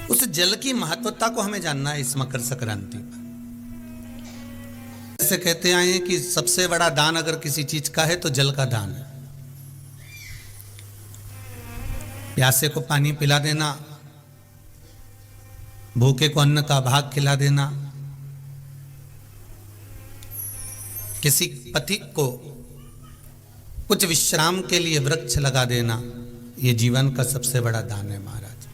उस जल की महत्वता को हमें जानना है इस मकर संक्रांति पर। ऐसे कहते आए हैं कि सबसे बड़ा दान अगर किसी चीज का है तो जल का दान है। प्यासे को पानी पिला देना, भूखे को अन्न का भाग खिला देना, किसी पथिक को कुछ विश्राम के लिए वृक्ष लगा देना, ये जीवन का सबसे बड़ा दान है महाराज।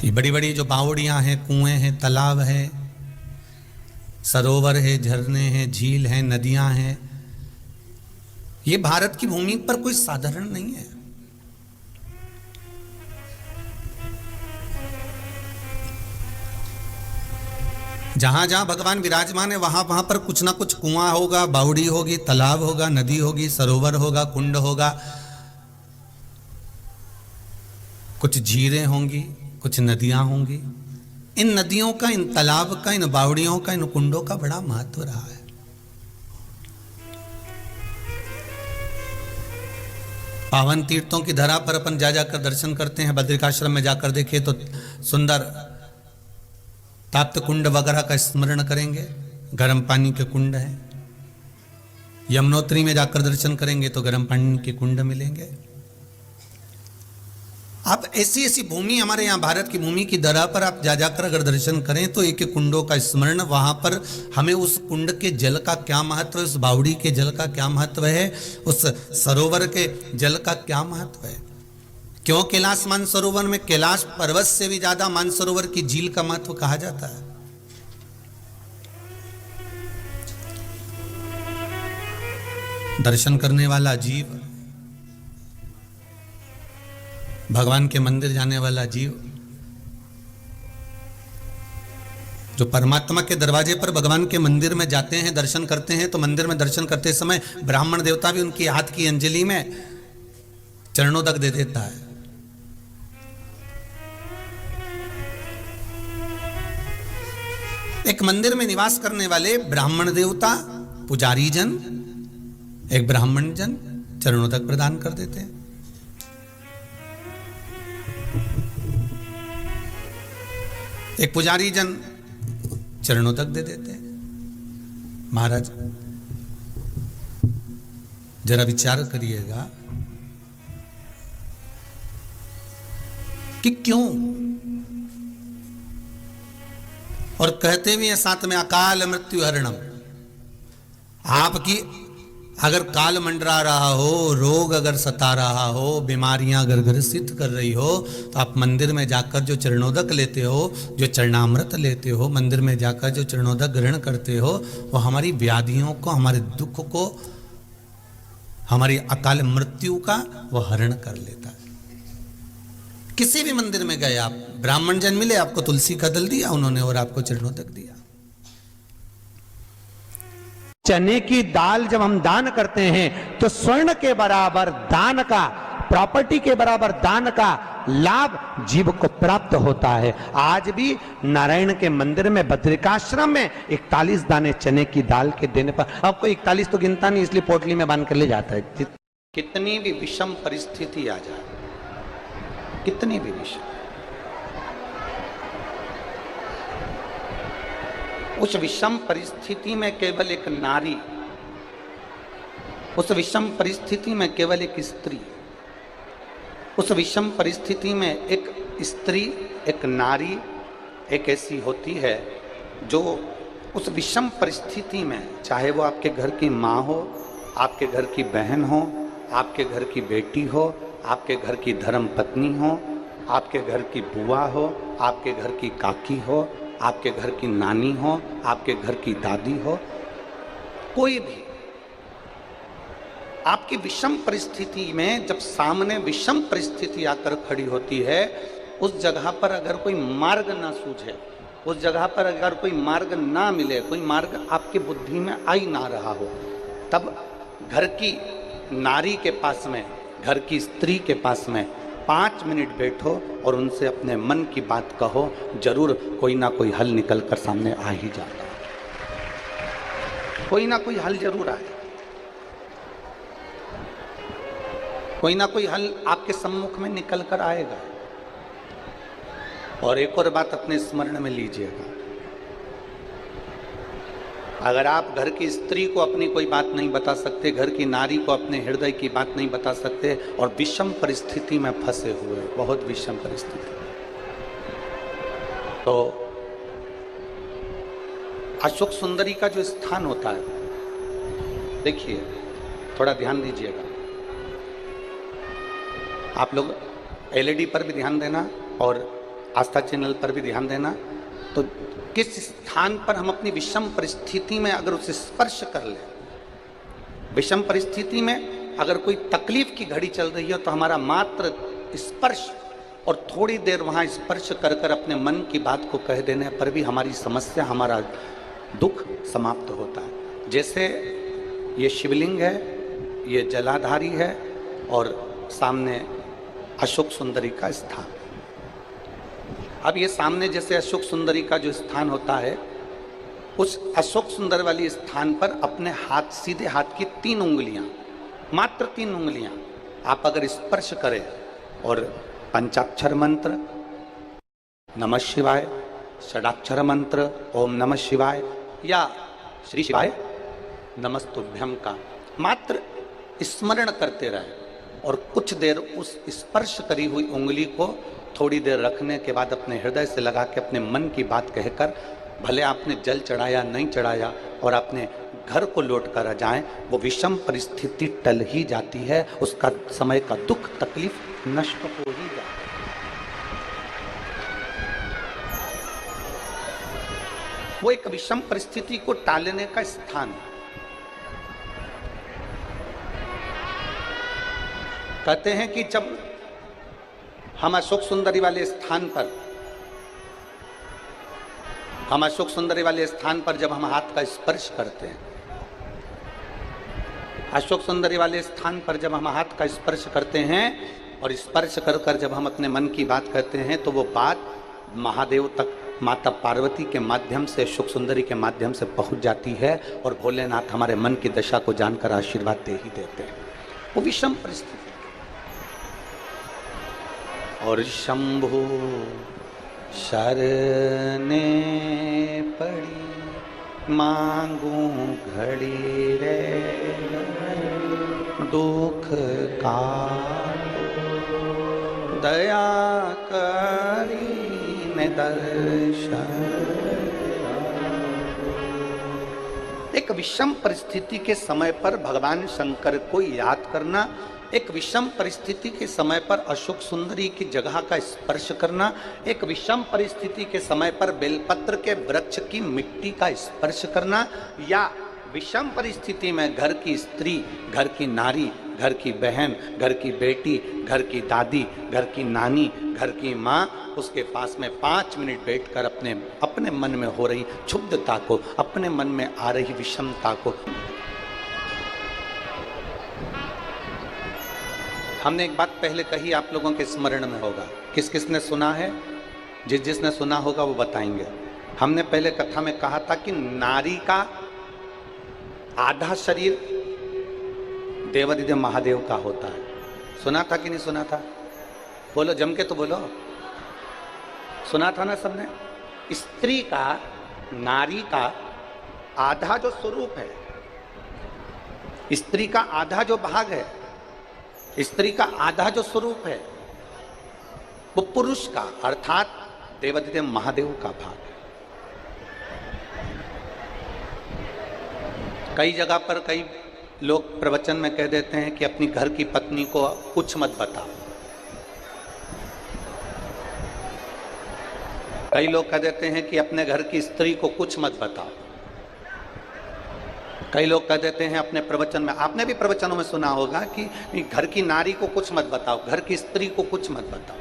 ये बड़ी बड़ी जो बावड़ियां हैं, कुएं हैं, तालाब है, सरोवर है, झरने हैं, झील हैं, नदियां हैं, ये भारत की भूमि पर कोई साधारण नहीं है। जहां जहां भगवान विराजमान है वहां वहां पर कुछ ना कुछ कुआं होगा, बावड़ी होगी, तालाब होगा, नदी होगी, सरोवर होगा, कुंड होगा, कुछ झीलें होंगी, कुछ नदियां होंगी। इन नदियों का, इन तालाब का, इन बावड़ियों का, इन कुंडों का बड़ा महत्व रहा है। पावन तीर्थों की धरा पर अपन जा जाकर दर्शन करते हैं। बद्रिकाश्रम में जाकर देखे तो सुंदर ताप्त कुंड वगैरह का स्मरण करेंगे, गर्म पानी के कुंड हैं। यमुनोत्री में जाकर दर्शन करेंगे तो गर्म पानी के कुंड मिलेंगे। आप ऐसी ऐसी भूमि, हमारे यहाँ भारत की भूमि की धरा पर आप जा जाकर अगर दर्शन करें तो एक एक कुंडों का स्मरण, वहां पर हमें उस कुंड के जल का क्या महत्व है, उस बावड़ी के जल का क्या महत्व है, उस सरोवर के जल का क्या महत्व है। क्यों कैलाश मानसरोवर में कैलाश पर्वत से भी ज्यादा मानसरोवर की झील का महत्व कहा जाता है। दर्शन करने वाला जीव, भगवान के मंदिर जाने वाला जीव, जो परमात्मा के दरवाजे पर भगवान के मंदिर में जाते हैं, दर्शन करते हैं, तो मंदिर में दर्शन करते समय ब्राह्मण देवता भी उनकी हाथ की अंजलि में चरणोदक दे देता है। एक मंदिर में निवास करने वाले ब्राह्मण देवता, पुजारी जन, एक ब्राह्मण जन चरणोदक प्रदान कर देते हैं। एक पुजारी जन चरणोदक दे देते हैं। महाराज जरा विचार करिएगा कि क्यों, और कहते भी हैं साथ में अकाल मृत्यु हरणम। आपकी अगर काल मंडरा रहा हो, रोग अगर सता रहा हो, बीमारियां अगर ग्रसित कर रही हो, तो आप मंदिर में जाकर जो चरणोदक लेते हो, जो चरणामृत लेते हो, मंदिर में जाकर जो चरणोदक ग्रहण करते हो, वो हमारी व्याधियों को, हमारे दुख को, हमारी अकाल मृत्यु का वो हरण कर लेता है। किसी भी मंदिर में गए आप, ब्राह्मण जन मिले, आपको तुलसी का दल दिया उन्होंने और आपको चरणोदक दिया। चने की दाल जब हम दान करते हैं तो स्वर्ण के बराबर दान का, प्रॉपर्टी के बराबर दान का लाभ जीव को प्राप्त होता है। आज भी नारायण के मंदिर में, बद्रिकाश्रम में 41 दाने चने की दाल के देने पर, आपको 41 तो गिनता नहीं, इसलिए पोटली में बांध कर ले जाता है। कितनी भी विषम परिस्थिति आ जाए, कितनी भी विषम, उस विषम परिस्थिति में केवल एक नारी, उस विषम परिस्थिति में केवल एक स्त्री, उस विषम परिस्थिति में एक स्त्री, एक नारी एक ऐसी होती है जो उस विषम परिस्थिति में, चाहे वो आपके घर की माँ हो, आपके घर की बहन हो, आपके घर की बेटी हो, आपके घर की धर्म पत्नी हो, आपके घर की बुआ हो, आपके घर की काकी हो, आपके घर की नानी हो, आपके घर की दादी हो, कोई भी आपकी विषम परिस्थिति में जब सामने विषम परिस्थिति आकर खड़ी होती है, उस जगह पर अगर कोई मार्ग ना सूझे, उस जगह पर अगर कोई मार्ग ना मिले, कोई मार्ग आपकी बुद्धि में आ ही ना रहा हो, तब घर की नारी के पास में, घर की स्त्री के पास में 5 मिनट बैठो और उनसे अपने मन की बात कहो, जरूर कोई ना कोई हल निकल कर सामने आ ही जाता है। कोई ना कोई हल जरूर आए, कोई ना कोई हल आपके सम्मुख में निकल कर आएगा। और एक और बात अपने स्मरण में लीजिएगा, अगर आप घर की स्त्री को अपनी कोई बात नहीं बता सकते, घर की नारी को अपने हृदय की बात नहीं बता सकते और विषम परिस्थिति में फंसे हुए, बहुत विषम परिस्थिति, तो अशोक सुंदरी का जो स्थान होता है, देखिए थोड़ा ध्यान दीजिएगा, आप लोग एलईडी पर भी ध्यान देना और आस्था चैनल पर भी ध्यान देना। तो किस स्थान पर हम अपनी विषम परिस्थिति में अगर उसे स्पर्श कर ले, विषम परिस्थिति में अगर कोई तकलीफ की घड़ी चल रही है तो हमारा मात्र स्पर्श और थोड़ी देर वहां स्पर्श कर कर अपने मन की बात को कह देने पर भी हमारी समस्या, हमारा दुख समाप्त होता है। जैसे ये शिवलिंग है, ये जलाधारी है और सामने अशोक सुंदरी का स्थान। अब ये सामने जैसे अशोक सुंदरी का जो स्थान होता है, उस अशोक सुंदर वाली स्थान पर अपने हाथ, सीधे हाथ की 3 उंगलियां, मात्र 3 उंगलियां आप अगर स्पर्श करें और पंचाक्षर मंत्र नमः शिवाय, षडाक्षर मंत्र ओम नमः शिवाय या श्री शिवाय नमस्तुभ्यम का मात्र स्मरण करते रहे और कुछ देर उस स्पर्श करी हुई उंगली को थोड़ी देर रखने के बाद अपने हृदय से लगा के अपने मन की बात कहकर, भले आपने जल चढ़ाया नहीं चढ़ाया और अपने घर को लौट कर आ जाएं, वो विषम परिस्थिति टल ही जाती है, उसका समय का दुख तकलीफ नष्ट हो ही जाता है। वो एक विषम परिस्थिति को टालने का स्थान है। कहते हैं कि जब हम अशोक सुंदरी वाले स्थान पर जब हम हाथ का स्पर्श करते हैं, अशोक सुंदरी वाले स्थान पर जब हम हाथ का स्पर्श करते हैं और स्पर्श कर कर जब हम अपने मन की बात कहते हैं, तो वो बात महादेव तक, माता पार्वती के माध्यम से, अशोक सुंदरी के माध्यम से पहुंच जाती है और भोलेनाथ हमारे मन की दशा को जानकर आशीर्वाद दे ही देते हैं। वो विषम परिस्थिति। और शंभु शरने पड़ी मांगू घड़ी रे दुख का दया करी ने दर्शन। एक विषम परिस्थिति के समय पर भगवान शंकर को याद करना, एक विषम परिस्थिति के समय पर अशोक सुंदरी की जगह का स्पर्श करना, एक विषम परिस्थिति के समय पर बेलपत्र के वृक्ष की मिट्टी का स्पर्श करना, या विषम परिस्थिति में घर की स्त्री, घर की नारी, घर की बहन, घर की बेटी, घर की दादी, घर की नानी, घर की माँ, उसके पास में 5 मिनट बैठकर अपने मन में हो रही क्षुब्धता को, अपने मन में आ रही विषमता को। हमने एक बात पहले कही, आप लोगों के स्मरण में होगा, किस किस ने सुना है? जिसने सुना होगा वो बताएंगे। हमने पहले कथा में कहा था कि नारी का आधा शरीर देवादिदेव महादेव का होता है। सुना था कि नहीं सुना था? बोलो, जम के तो बोलो। सुना था ना सबने? स्त्री का, नारी का आधा जो स्वरूप है, स्त्री का आधा जो भाग है, स्त्री का आधा जो स्वरूप है, वो पुरुष का अर्थात देवादिदेव महादेव का भाग है। कई जगह पर कई लोग प्रवचन में कह देते हैं कि अपनी घर की पत्नी को कुछ मत बताओ। कई लोग कह देते हैं कि अपने घर की स्त्री को कुछ मत बताओ। कई लोग कह देते हैं अपने प्रवचन में, आपने भी प्रवचनों में सुना होगा कि घर की नारी को कुछ मत बताओ, घर की स्त्री को कुछ मत बताओ,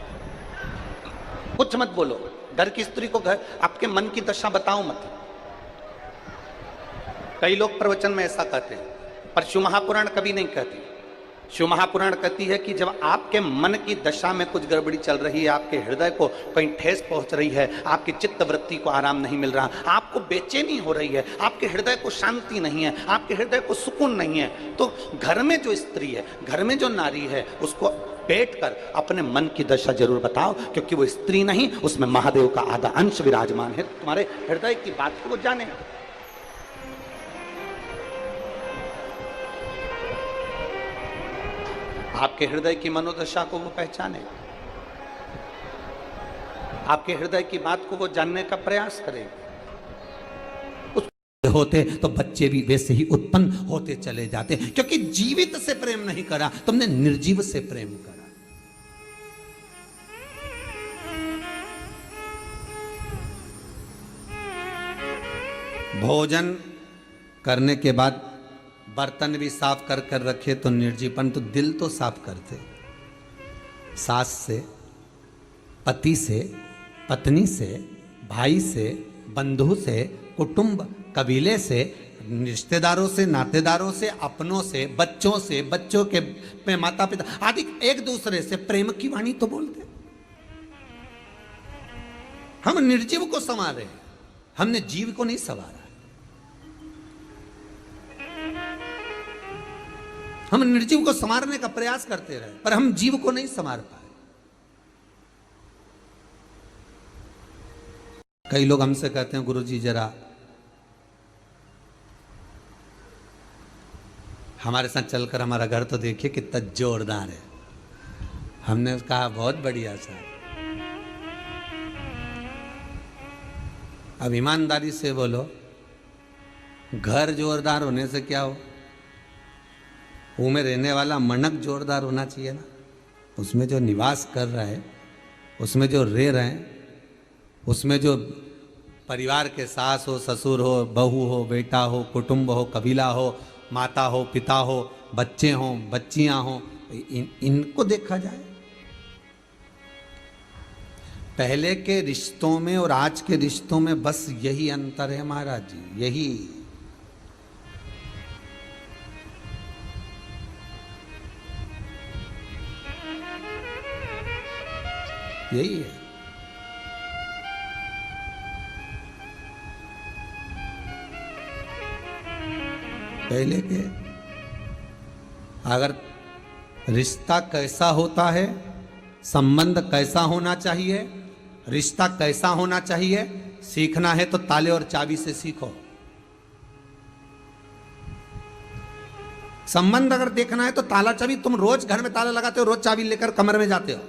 कुछ मत बोलो, घर की स्त्री को आपके मन की दशा बताओ मत। कई लोग प्रवचन में ऐसा कहते हैं, पर शिव महापुराण कभी नहीं कहती। शिव महापुराण कहती है कि जब आपके मन की दशा में कुछ गड़बड़ी चल रही है, आपके हृदय को कहीं ठेस पहुंच रही है, आपकी चित्त वृत्ति को आराम नहीं मिल रहा, आपको बेचैनी हो रही है, आपके हृदय को शांति नहीं है, आपके हृदय को सुकून नहीं है, तो घर में जो स्त्री है, घर में जो नारी है, उसको बैठ कर अपने मन की दशा जरूर बताओ, क्योंकि वो स्त्री नहीं, उसमें महादेव का आधा अंश विराजमान है। तुम्हारे हृदय की बात को वो जाने। आपके हृदय की मनोदशा को वो पहचाने, आपके हृदय की बात को वो जानने का प्रयास करे। होते तो बच्चे भी वैसे ही उत्पन्न होते चले जाते, क्योंकि जीवित से प्रेम नहीं करा, तुमने निर्जीव से प्रेम करा। भोजन करने के बाद बर्तन भी साफ कर कर रखे तो निर्जीवन, तो दिल तो साफ करते। सास से, पति से, पत्नी से, भाई से, बंधु से, कुटुंब कबीले से, रिश्तेदारों से, नातेदारों से, अपनों से, बच्चों के माता पिता आदि, एक दूसरे से प्रेम की वाणी तो बोलते। हम निर्जीव को संवार रहे हैं, हमने जीव को नहीं संवारा। हम निर्जीव को संवारने का प्रयास करते रहे, पर हम जीव को नहीं संवार पाए। कई लोग हमसे कहते हैं, गुरुजी जरा हमारे साथ चलकर हमारा घर तो देखिए कितना जोरदार है। हमने कहा बहुत बढ़िया सर। अब ईमानदारी से बोलो, घर जोरदार होने से क्या हो, वो में रहने वाला मनक जोरदार होना चाहिए ना। उसमें जो निवास कर रहा है, उसमें जो रह रहे हैं, उसमें जो परिवार के सास हो, ससुर हो, बहू हो, बेटा हो, कुटुंब हो, कबीला हो, माता हो, पिता हो, बच्चे हों, बच्चियां हों, इनको देखा जाए। पहले के रिश्तों में और आज के रिश्तों में बस यही अंतर है महाराज जी, यही है। पहले के अगर रिश्ता कैसा होता है, संबंध कैसा होना चाहिए, रिश्ता कैसा होना चाहिए, सीखना है तो ताले और चाबी से सीखो। संबंध अगर देखना है तो ताला चाबी, तुम रोज घर में ताला लगाते हो, रोज चाबी लेकर कमरे में जाते हो,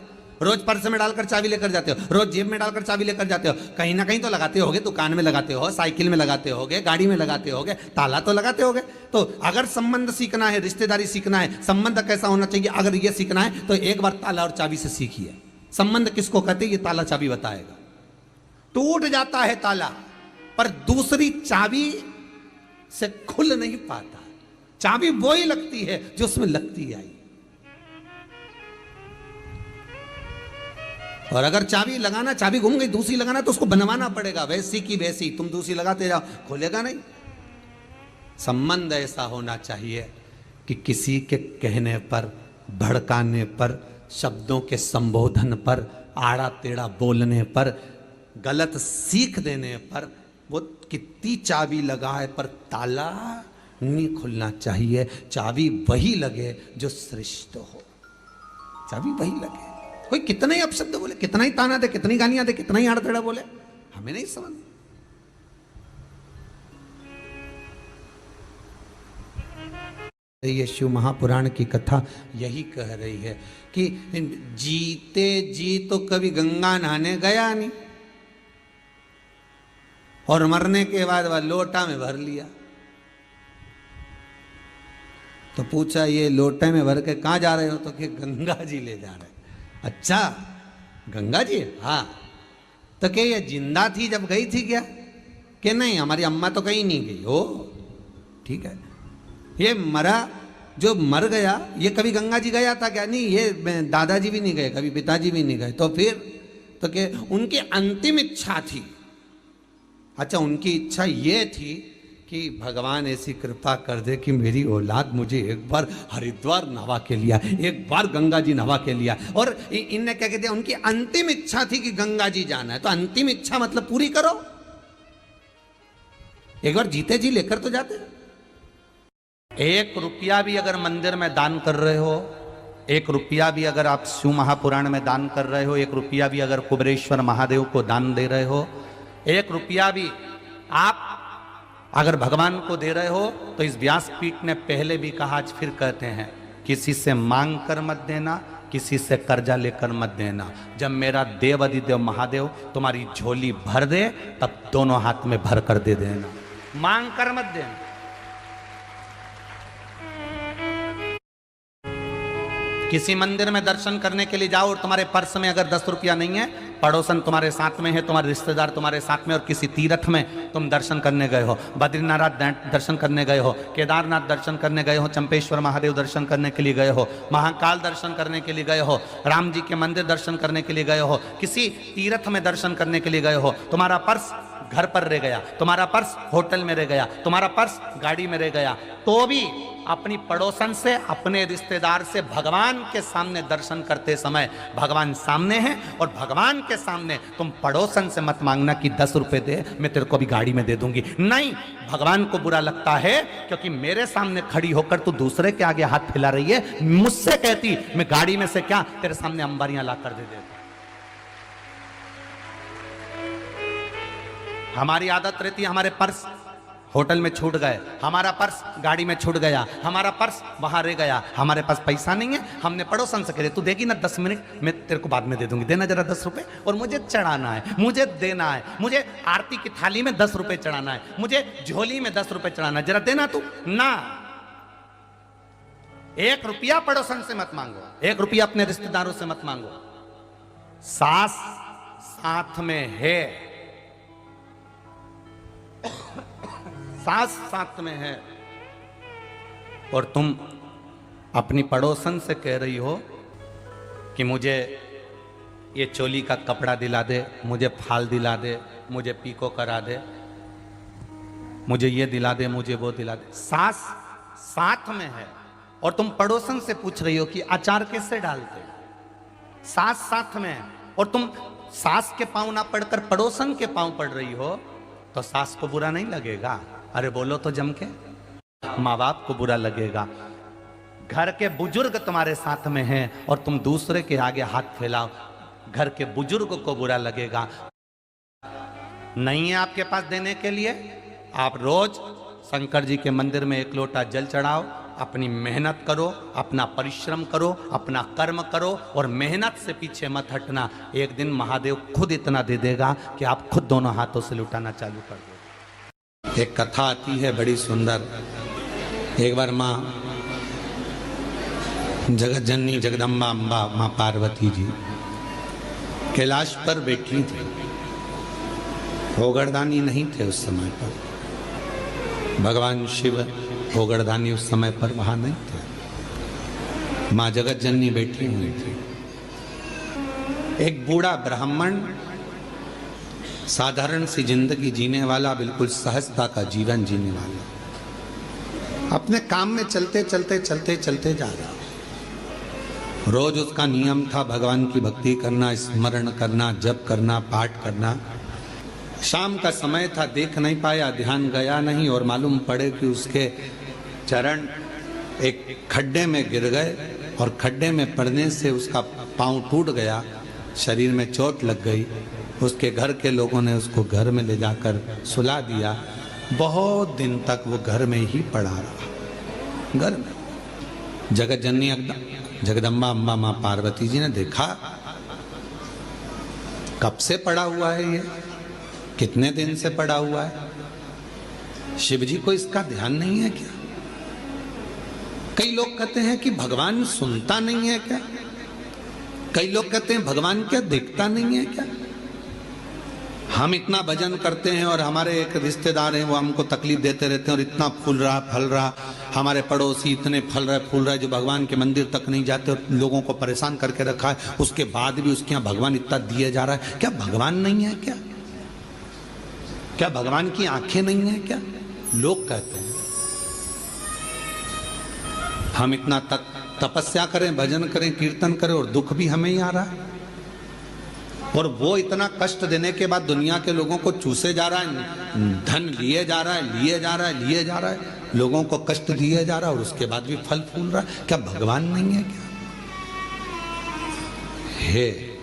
रोज पर्स में डालकर चाबी लेकर जाते हो, रोज जेब में डालकर चाबी लेकर जाते हो, कहीं ना कहीं तो लगाते होगे, दुकान में लगाते हो, साइकिल में लगाते होगे, गाड़ी में लगाते होगे, ताला तो लगाते होगे। तो अगर संबंध सीखना है, रिश्तेदारी सीखना है, संबंध कैसा होना चाहिए, अगर ये सीखना है तो एक बार ताला और चाबी से सीखिए। संबंध किसको कहते हैं, ये ताला चाबी बताएगा। टूट जाता है ताला, पर दूसरी चाबी से खुल नहीं पाता। चाबी वो ही लगती है जो उसमें लगती आई। और अगर चाबी लगाना, चाबी घूम गई, दूसरी लगाना तो उसको बनवाना पड़ेगा, वैसी की वैसी। तुम दूसरी लगाते जाओ, खोलेगा नहीं। संबंध ऐसा होना चाहिए कि किसी के कहने पर, भड़काने पर, शब्दों के संबोधन पर, आड़ा टेढ़ा बोलने पर, गलत सीख देने पर वो कितनी चाबी लगाए पर ताला नहीं खुलना चाहिए। चाबी वही लगे जो श्रेष्ठ हो, चाबी वही लगे। कोई कितना ही अपशब्द बोले, कितना ही ताना दे, कितनी गालियां दे, कितना ही आड़-टेढ़ा बोले, हमें नहीं समझ। ये शिव महापुराण की कथा यही कह रही है कि जीते जी तो कभी गंगा नहाने गया नहीं, और मरने के बाद वह लोटा में भर लिया। तो पूछा, ये लोटे में भर के कहाँ जा रहे हो? तो कि गंगा जी ले जा रहे। अच्छा, गंगा जी? हाँ। तो क्या ये जिंदा थी जब गई थी क्या? कि नहीं, हमारी अम्मा तो कहीं नहीं गई। ओ ठीक है। ये मरा, जो मर गया, ये कभी गंगा जी गया था क्या? नहीं, ये दादाजी भी नहीं गए, कभी पिताजी भी नहीं गए। तो फिर तो क्या उनकी अंतिम इच्छा थी? अच्छा, उनकी इच्छा ये थी कि भगवान ऐसी कृपा कर दे कि मेरी औलाद मुझे एक बार हरिद्वार नहवा के लिया, एक बार गंगा जी नहवा के लिया। और इनने क्या कहते हैं, उनकी अंतिम इच्छा थी कि गंगा जी जाना है। तो अंतिम इच्छा मतलब पूरी करो, एक बार जीते जी लेकर तो जाते। 1 रुपया भी अगर मंदिर में दान कर रहे हो एक रुपया भी अगर आप शिव महापुराण में दान कर रहे हो, 1 रुपया भी अगर कुबेरेश्वर महादेव को दान दे रहे हो, 1 रुपया भी आप अगर भगवान को दे रहे हो, तो इस व्यासपीठ ने पहले भी कहा, आज फिर कहते हैं, किसी से मांग कर मत देना, किसी से कर्जा लेकर मत देना। जब मेरा देव अधिदेव महादेव तुम्हारी झोली भर दे, तब दोनों हाथ में भर कर दे देना, मांग कर मत देना। किसी मंदिर में दर्शन करने के लिए जाओ और तुम्हारे पर्स में अगर 10 रुपया नहीं है, पड़ोसन तुम्हारे साथ में है, तुम्हारे रिश्तेदार तुम्हारे साथ में, और किसी तीर्थ में तुम दर्शन करने गए हो, बद्रीनाथ दर्शन करने गए हो, केदारनाथ दर्शन करने गए हो, चंपेश्वर महादेव दर्शन करने के लिए गए हो, महाकाल दर्शन करने के लिए गए हो, राम जी के मंदिर दर्शन करने के लिए गए हो, किसी तीर्थ में दर्शन करने के लिए गए हो, तुम्हारा पर्स घर पर रह गया, तुम्हारा पर्स होटल में रह गया, तुम्हारा पर्स गाड़ी में रह गया, तो भी अपनी पड़ोसन से, अपने रिश्तेदार से भगवान के सामने दर्शन करते समय, भगवान सामने हैं और भगवान के सामने तुम पड़ोसन से मत मांगना कि 10 रुपए दे, मैं तेरे को भी गाड़ी में दे दूंगी। नहीं, भगवान को बुरा लगता है, क्योंकि मेरे सामने खड़ी होकर तू दूसरे के आगे हाथ फैला रही है। मुझसे कहती मैं गाड़ी में से क्या तेरे सामने अंबारियां ला कर दे देता। हमारी आदत रहती है, हमारे पर्स होटल में छूट गए, हमारा पर्स गाड़ी में छूट गया, हमारा पर्स वहां रह गया, हमारे पास पैसा नहीं है, हमने पड़ोसन से कह तू देगी ना 10 मिनट, मैं तेरे को बाद में दे दूंगी, देना जरा 10 रुपए, और मुझे चढ़ाना है, मुझे देना है, मुझे आरती की थाली में 10 रुपए चढ़ाना है, मुझे झोली में 10 रुपए चढ़ाना है, जरा देना तू ना। 1 रुपया पड़ोसन से मत मांगो, 1 रुपया अपने रिश्तेदारों से मत मांगो। सास साथ में है, सास साथ में है, और तुम अपनी पड़ोसन से कह रही हो कि मुझे ये चोली का कपड़ा दिला दे, मुझे फाल दिला दे, मुझे पीको करा दे, मुझे ये दिला दे, मुझे वो दिला दे। सास साथ में है और तुम पड़ोसन से पूछ रही हो कि अचार कैसे डालते। सास साथ में है और तुम सास के पांव ना पढ़कर पड़ोसन के पांव पढ़ रही हो, तो सास को बुरा नहीं लगेगा? अरे बोलो तो जम के, माँ बाप को बुरा लगेगा। घर के बुजुर्ग तुम्हारे साथ में हैं और तुम दूसरे के आगे हाथ फैलाओ, घर के बुजुर्ग को बुरा लगेगा। नहीं है आपके पास देने के लिए, आप रोज शंकर जी के मंदिर में 1 लोटा जल चढ़ाओ, अपनी मेहनत करो, अपना परिश्रम करो, अपना कर्म करो, और मेहनत से पीछे मत हटना। एक दिन महादेव खुद इतना दे देगा कि आप खुद दोनों हाथों से लुटाना चालू कर दो। एक कथा आती है बड़ी सुंदर। एक बार माँ जगत जननी जगदम्बा अम्बा माँ पार्वती जी कैलाश पर बैठी थी। भोगरदानी नहीं थे उस समय पर, भगवान शिव भोगरदानी उस समय पर वहां नहीं थे। माँ जगत जननी बैठी हुई थी। एक बूढ़ा ब्राह्मण, साधारण सी जिंदगी जीने वाला, बिल्कुल सहजता का जीवन जीने वाला, अपने काम में चलते चलते चलते चलते जा रहा। रोज उसका नियम था भगवान की भक्ति करना, स्मरण करना, जप करना, पाठ करना। शाम का समय था, देख नहीं पाया, ध्यान गया नहीं, और मालूम पड़े कि उसके चरण एक खड्डे में गिर गए और खड्डे में पड़ने से उसका पांव टूट गया, शरीर में चोट लग गई। उसके घर के लोगों ने उसको घर में ले जाकर सुला दिया। बहुत दिन तक वो घर में ही पड़ा रहा। घर में जगत जननी जगदम्बा अम्बा माँ पार्वती जी ने देखा, कब से पड़ा हुआ है ये, कितने दिन से पड़ा हुआ है, शिव जी को इसका ध्यान नहीं है क्या? कई लोग कहते हैं कि भगवान सुनता नहीं है क्या? कई लोग कहते हैं भगवान क्या देखता नहीं है क्या? हम इतना भजन करते हैं और हमारे एक रिश्तेदार हैं, वो हमको तकलीफ देते रहते हैं, और इतना फूल रहा फल रहा, हमारे पड़ोसी इतने फल रहे फूल रहे जो भगवान के मंदिर तक नहीं जाते और लोगों को परेशान करके रखा है। उसके बाद भी उसके यहाँ भगवान इतना दिए जा रहा है। क्या भगवान नहीं है क्या? क्या भगवान की आंखें नहीं है क्या? लोग कहते हैं। हम इतना तपस्या करें, भजन करें, कीर्तन करें, और दुख भी हमें ही आ रहा है। और वो इतना कष्ट देने के बाद दुनिया के लोगों को चूसे जा रहा है, धन लिए जा रहा है, लिए जा रहा है, लिए जा रहा है, लोगों को कष्ट दिए जा रहा है, और उसके बाद भी फल फूल रहा है। क्या भगवान नहीं है क्या? है